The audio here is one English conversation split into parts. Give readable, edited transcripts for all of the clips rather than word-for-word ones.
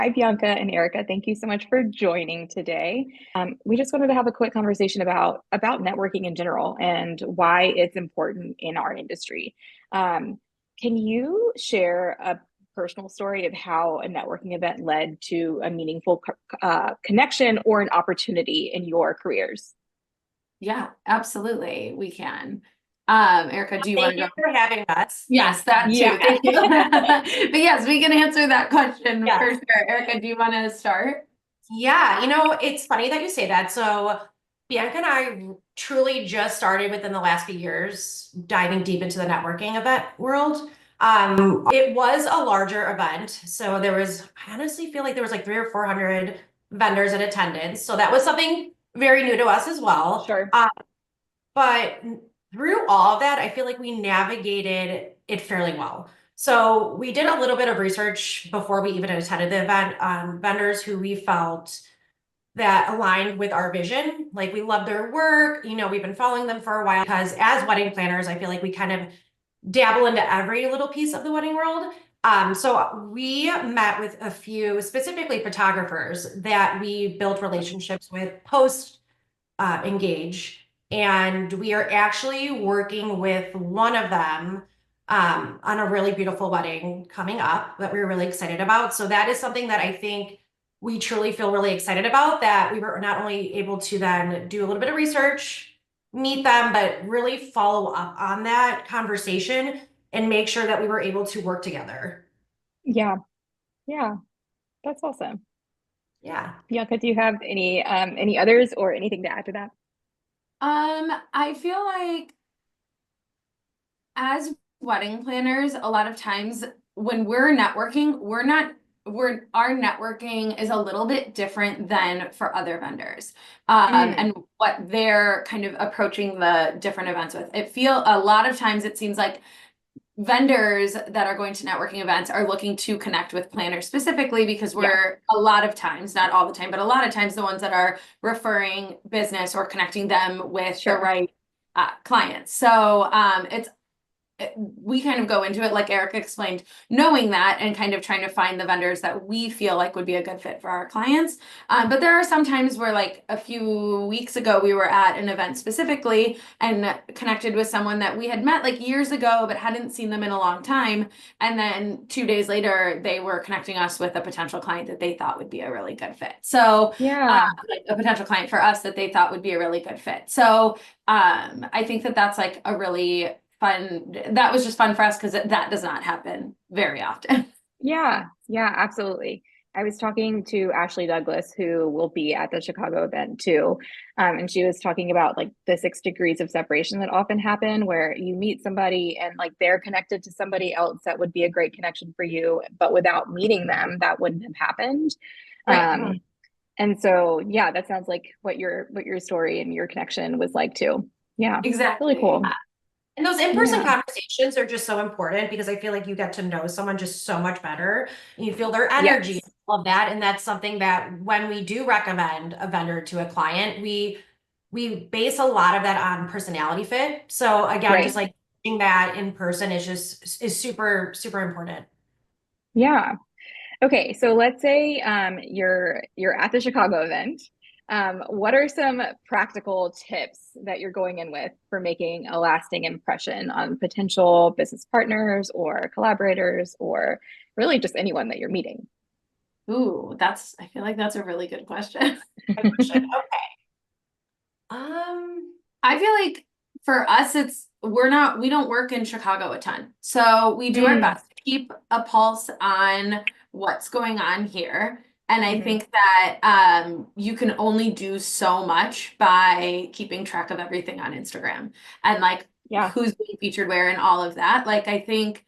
Hi, Bianca and Erica. Thank you so much for joining today. We just wanted to have a quick conversation about networking in general and why it's important in our industry. Um, can you share a personal story of how a networking event led to a meaningful connection or an opportunity in your careers? Yeah, absolutely. We can. Erica, do you want Thank to you go? for having us. Yes, that Yeah. too. Thank you. But yes, we can answer that question for Yes. sure. Erica, do you want to start? Yeah, it's funny that you say that. So Bianca and I truly just started within the last few years diving deep into the networking event world. It was a larger event. So I honestly feel like there was like 300 or 400 vendors in attendance. So that was something very new to us as well. Sure. But through all of that, I feel like we navigated it fairly well. So we did a little bit of research before we even attended the event on vendors who we felt that aligned with our vision. Like we love their work. We've been following them for a while because as wedding planners, I feel like we kind of dabble into every little piece of the wedding world. So we met with a few, specifically photographers that we built relationships with post engage. And we are actually working with one of them on a really beautiful wedding coming up that we're really excited about. So that is something that I think we truly feel really excited about, that we were not only able to then do a little bit of research, meet them, but really follow up on that conversation and make sure that we were able to work together. Yeah. Yeah. That's awesome. Yeah. Bianca, do you have any others or anything to add to that? I feel like as wedding planners, a lot of times when we're networking, our networking is a little bit different than for other vendors. Mm, And what they're kind of approaching the different events with. A lot of times it seems like vendors that are going to networking events are looking to connect with planners specifically because yeah, we're a lot of times, not all the time, but a lot of times the ones that are referring business or connecting them with the sure. right clients. So we kind of go into it like Erica explained, knowing that and kind of trying to find the vendors that we feel like would be a good fit for our clients. But there are some times where, like a few weeks ago, we were at an event specifically and connected with someone that we had met like years ago, but hadn't seen them in a long time. And then 2 days later, they were connecting us with a potential client that they thought would be a really good fit. So, Yeah. like a potential client for us that they thought would be a really good fit. So, I think that that's like a really that was just fun for us because that does not happen very often. Yeah, yeah, absolutely. I was talking to Ashley Douglas, who will be at the Chicago event too. And she was talking about like the 6 degrees of separation that often happen where you meet somebody and like they're connected to somebody else that would be a great connection for you, but without meeting them, that wouldn't have happened. Right. Um, and so yeah, that sounds like what your story and your connection was like too. Yeah, really Exactly. cool. And those in-person Yeah. conversations are just so important because I feel like you get to know someone just so much better. And you feel their energy, Yes. all of that. And that's something that when we do recommend a vendor to a client, we base a lot of that on personality fit. So again, just Right. like doing that in person is super, super important. Yeah. Okay, so let's say you're at the Chicago event. What are some practical tips that you're going in with for making a lasting impression on potential business partners or collaborators or really just anyone that you're meeting? Ooh, I feel like that's a really good question. Good question. Okay. Um, I feel like for us, we don't work in Chicago a ton. So we do our Mm, best to keep a pulse on what's going on here. And I mhm. think that you can only do so much by keeping track of everything on Instagram and like Yeah, who's being featured where and all of that. Like I think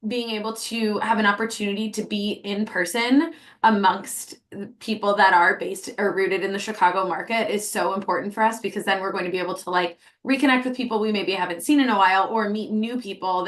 being able to have an opportunity to be in person amongst people that are based or rooted in the Chicago market is so important for us because then we're going to be able to like reconnect with people we maybe haven't seen in a while or meet new people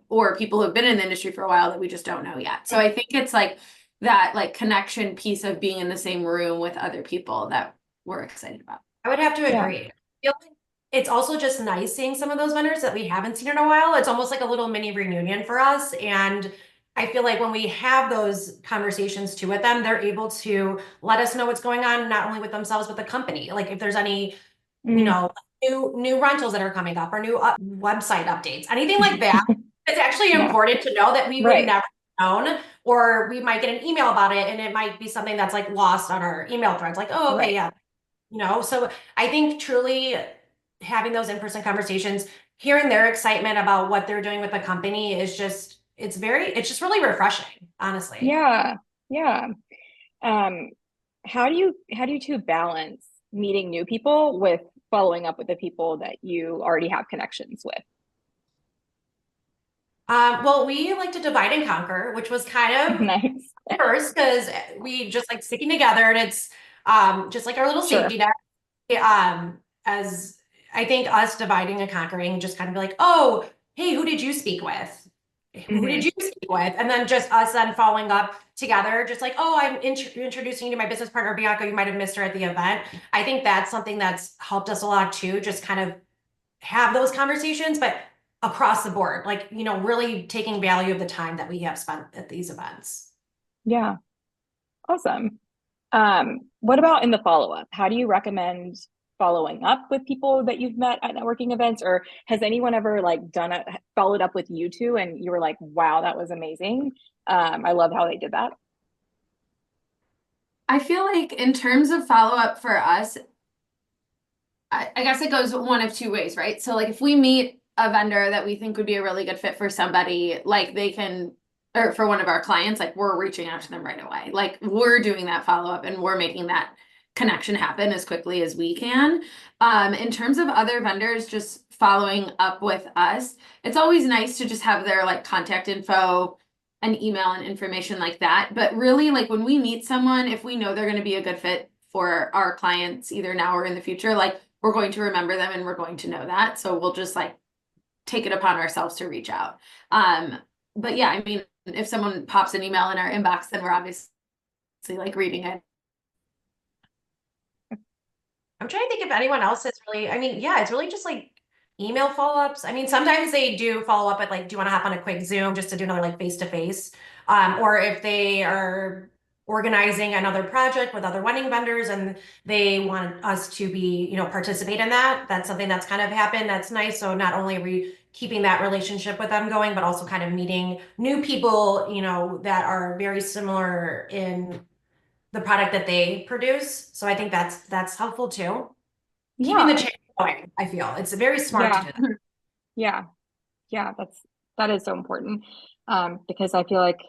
or people who have been in the industry for a while that we just don't know yet. So I think it's like that like connection piece of being in the same room with other people that we're excited about. I would have to yeah, agree. I feel like it's also just nice seeing some of those vendors that we haven't seen in a while. It's almost like a little mini reunion for us. And I feel like when we have those conversations too with them, they're able to let us know what's going on, not only with themselves, but the company. Like if there's any, you Mm. know, new rentals that are coming up or new website updates, anything like that. It's actually Yeah, important to know that we would right. never have known, or we might get an email about it and it might be something that's like lost on our email threads. Like, oh, okay, Right. yeah, so I think truly having those in-person conversations, hearing their excitement about what they're doing with the company is just, it's just really refreshing, honestly. Yeah. Yeah. Um, how do you two balance meeting new people with following up with the people that you already have connections with? Well, we like to divide and conquer, which was kind of Nice. first because we just like sticking together, and it's just like our little Sure. safety net. As I think us dividing and conquering, just kind of be like, oh, hey, who did you speak with? Who did Hmm. you speak with? And then just us then following up together, just like, oh, I'm introducing you to my business partner, Bianca. You might have missed her at the event. I think that's something that's helped us a lot too, just kind of have those conversations, but across the board, like, really taking value of the time that we have spent at these events. Yeah. Awesome. What about in the follow-up? How do you recommend following up with people that you've met at networking events? Or has anyone ever like followed up with you two and you were like, wow, that was amazing. I love how they did that. I feel like in terms of follow-up for us, I guess it goes one of two ways, right? So like if we meet a vendor that we think would be a really good fit for somebody, like they can, or for one of our clients, like we're reaching out to them right away. Like we're doing that follow-up and we're making that connection happen as quickly as we can. In terms of other vendors just following up with us, it's always nice to just have their like contact info and email and information like that. But really, like when we meet someone, if we know they're going to be a good fit for our clients either now or in the future, like we're going to remember them and we're going to know that. So we'll just like take it upon ourselves to reach out. But yeah, I mean, if someone pops an email in our inbox, then we're obviously like reading it. I'm trying to think if anyone else has really, I mean, yeah, it's really just like email follow-ups. I mean, sometimes they do follow up at like, do you want to hop on a quick Zoom just to do another like face-to-face? Or if they are organizing another project with other wedding vendors and they want us to be, participate in that, that's something that's kind of happened. That's nice. So not only are we keeping that relationship with them going, but also kind of meeting new people, that are very similar in the product that they produce. So I think that's helpful too. Keeping the Yeah. chain going, I feel. It's very smart to Yeah. do that. Yeah. Yeah. That is so important. Because I feel like,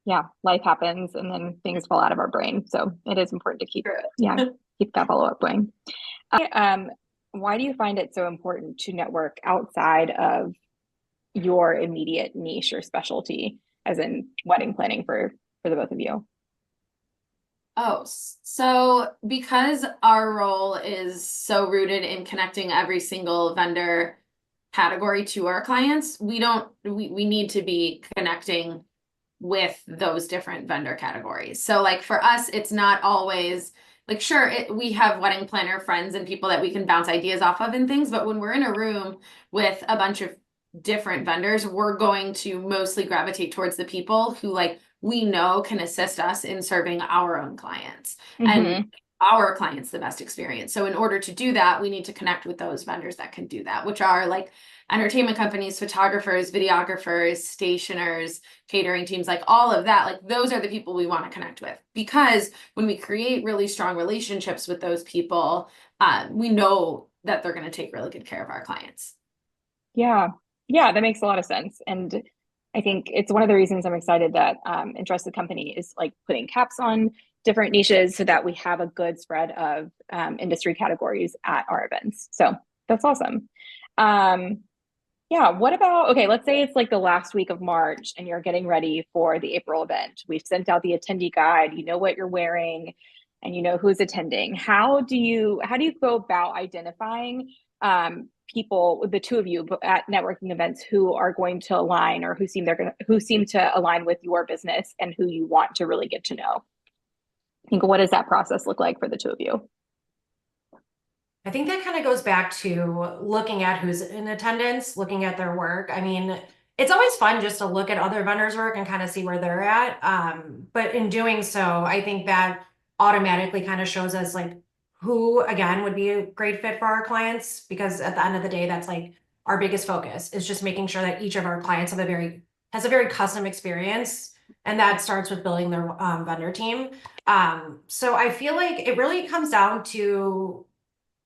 yeah, life happens and then things fall out of our brain. So it is important to yeah, keep that follow-up going. Um, why do you find it so important to network outside of your immediate niche or specialty, as in wedding planning for the both of you? Oh, so because our role is so rooted in connecting every single vendor category to our clients, we need to be connecting with those different vendor categories. So like for us, it's not always like, sure, we have wedding planner friends and people that we can bounce ideas off of and things, but when we're in a room with a bunch of different vendors, we're going to mostly gravitate towards the people who like we know can assist us in serving our own clients and Hmm. our clients the best experience. So in order to do that, we need to connect with those vendors that can do that, which are like entertainment companies, photographers, videographers, stationers, catering teams, like all of that. Like those are the people we want to connect with because when we create really strong relationships with those people, we know that they're going to take really good care of our clients. Yeah. Yeah, that makes a lot of sense. And I think it's one of the reasons I'm excited that Entrusted Company is like putting caps on different niches so that we have a good spread of industry categories at our events. So that's awesome. Um, yeah, what about, okay, let's say it's like the last week of March and you're getting ready for the April event. We've sent out the attendee guide, you know what you're wearing and you know who's attending. How do you go about identifying people, the two of you at networking events who are going to align or who seem to align with your business and who you want to really get to know? I think what does that process look like for the two of you? I think that kind of goes back to looking at who's in attendance, looking at their work. I mean, it's always fun just to look at other vendors' work and kind of see where they're at. But in doing so, I think that automatically kind of shows us like who again would be a great fit for our clients, because at the end of the day, that's like our biggest focus is just making sure that each of our clients has a very custom experience. And that starts with building their vendor team. So I feel like it really comes down to,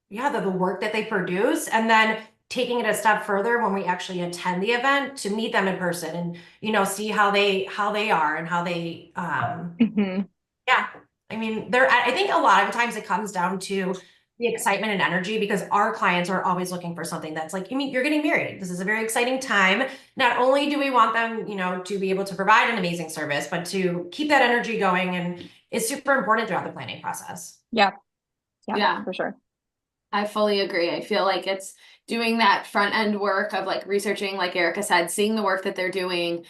yeah, the work that they produce, and then taking it a step further when we actually attend the event to meet them in person and, see how they are and how they, Mhm. yeah. I mean, I think a lot of times it comes down to the excitement and energy, because our clients are always looking for something that's like, you're getting married. This is a very exciting time. Not only do we want them, to be able to provide an amazing service, but to keep that energy going. And it's super important throughout the planning process. Yeah. Yeah, Yeah. for sure. I fully agree. I feel like it's doing that front end work of like researching, like Erica said, seeing the work that they're doing,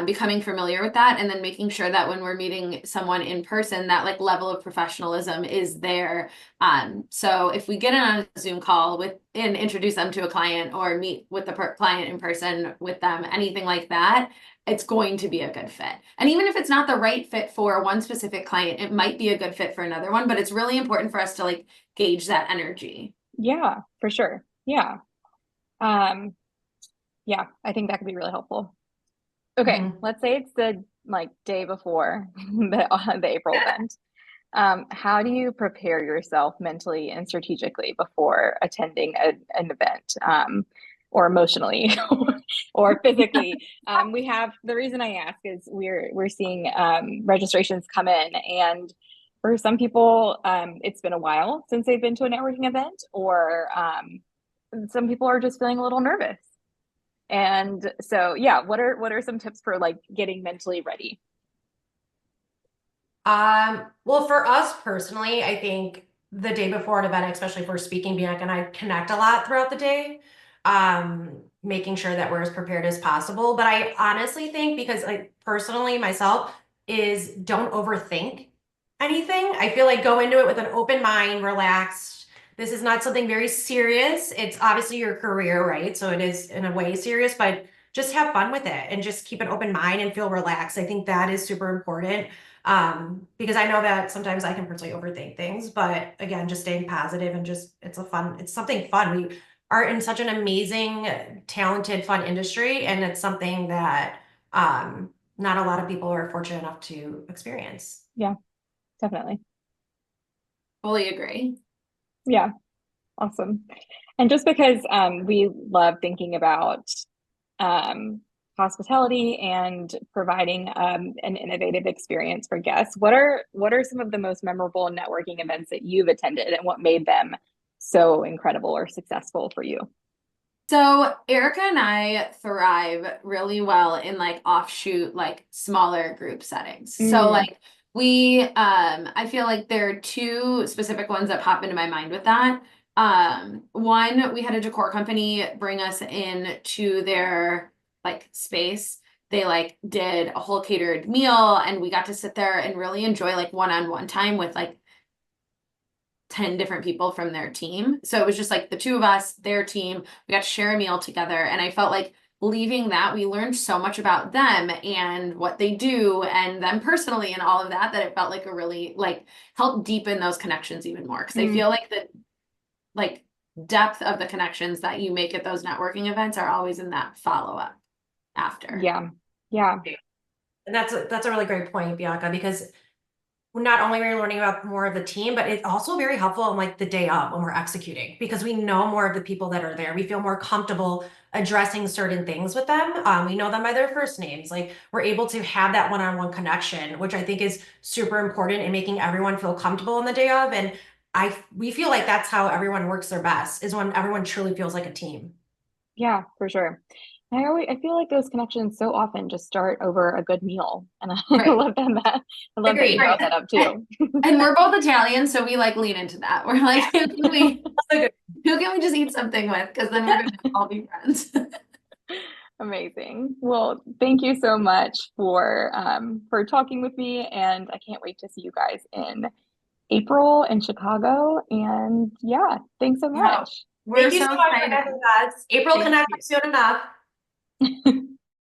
becoming familiar with that, and then making sure that when we're meeting someone in person, that like level of professionalism is there. So if we get on a Zoom call with and introduce them to a client or meet with the client in person with them, anything like that, it's going to be a good fit. And even if it's not the right fit for one specific client, it might be a good fit for another one, but it's really important for us to like gauge that energy. Yeah, for sure. Yeah. Um, yeah, I think that could be really helpful. Okay, Mhm. let's say it's the like day before the April event. How do you prepare yourself mentally and strategically before attending an event, or emotionally or physically? We have the reason I ask is we're seeing registrations come in, and for some people, it's been a while since they've been to a networking event, or some people are just feeling a little nervous. And so, yeah, what are some tips for like getting mentally ready? Well, for us personally, I think the day before an event, especially if we're speaking, Bianca and I connect a lot throughout the day, making sure that we're as prepared as possible. But I honestly think, because like personally myself, is don't overthink anything. I feel like go into it with an open mind, relaxed. This is not something very serious. It's obviously your career, right? So it is in a way serious, but just have fun with it and just keep an open mind and feel relaxed. I think that is super important. Because I know that sometimes I can personally overthink things, but again, just staying positive and just, it's something fun. We are in such an amazing, talented, fun industry, and it's something that, not a lot of people are fortunate enough to experience. Yeah, definitely. Fully agree. Yeah, awesome. And just because we love thinking about um, hospitality and providing an innovative experience for guests, what are some of the most memorable networking events that you've attended, and what made them so incredible or successful for you? So Erica and I thrive really well in like offshoot, like smaller group settings. So Mm, like I feel like there are two specific ones that pop into my mind with that. One, we had a decor company bring us in to their like space. They like did a whole catered meal, and we got to sit there and really enjoy like one-on-one time with like 10 different people from their team. So it was just like the two of us, their team, we got to share a meal together. And I felt like leaving that, we learned so much about them and what they do and them personally and all of that, that it felt like a really like helped deepen those connections even more. Cause I mm, feel like the like depth of the connections that you make at those networking events are always in that follow-up after. yeah, yeah, And that's a really great point, Bianca, because not only are we learning about more of the team, but it's also very helpful on like the day of when we're executing, because we know more of the people that are there. We feel more comfortable addressing certain things with them. We know them by their first names. Like we're able to have that one-on-one connection, which I think is super important in making everyone feel comfortable on the day of. And we feel like that's how everyone works their best, is when everyone truly feels like a team. yeah, for sure. I feel like those connections so often just start over a good meal, and I Right. love that you Agreed. brought that up too. And we're both Italian, so we like lean into that. We're like, Yeah. who can we just eat something with? Because then we're gonna all be friends. Amazing. Well, thank you so much for talking with me, and I can't wait to see you guys in April in Chicago. And yeah, thanks so Yeah. much. We're Thank you so so much for excited. having us. April Thank connect you. soon enough.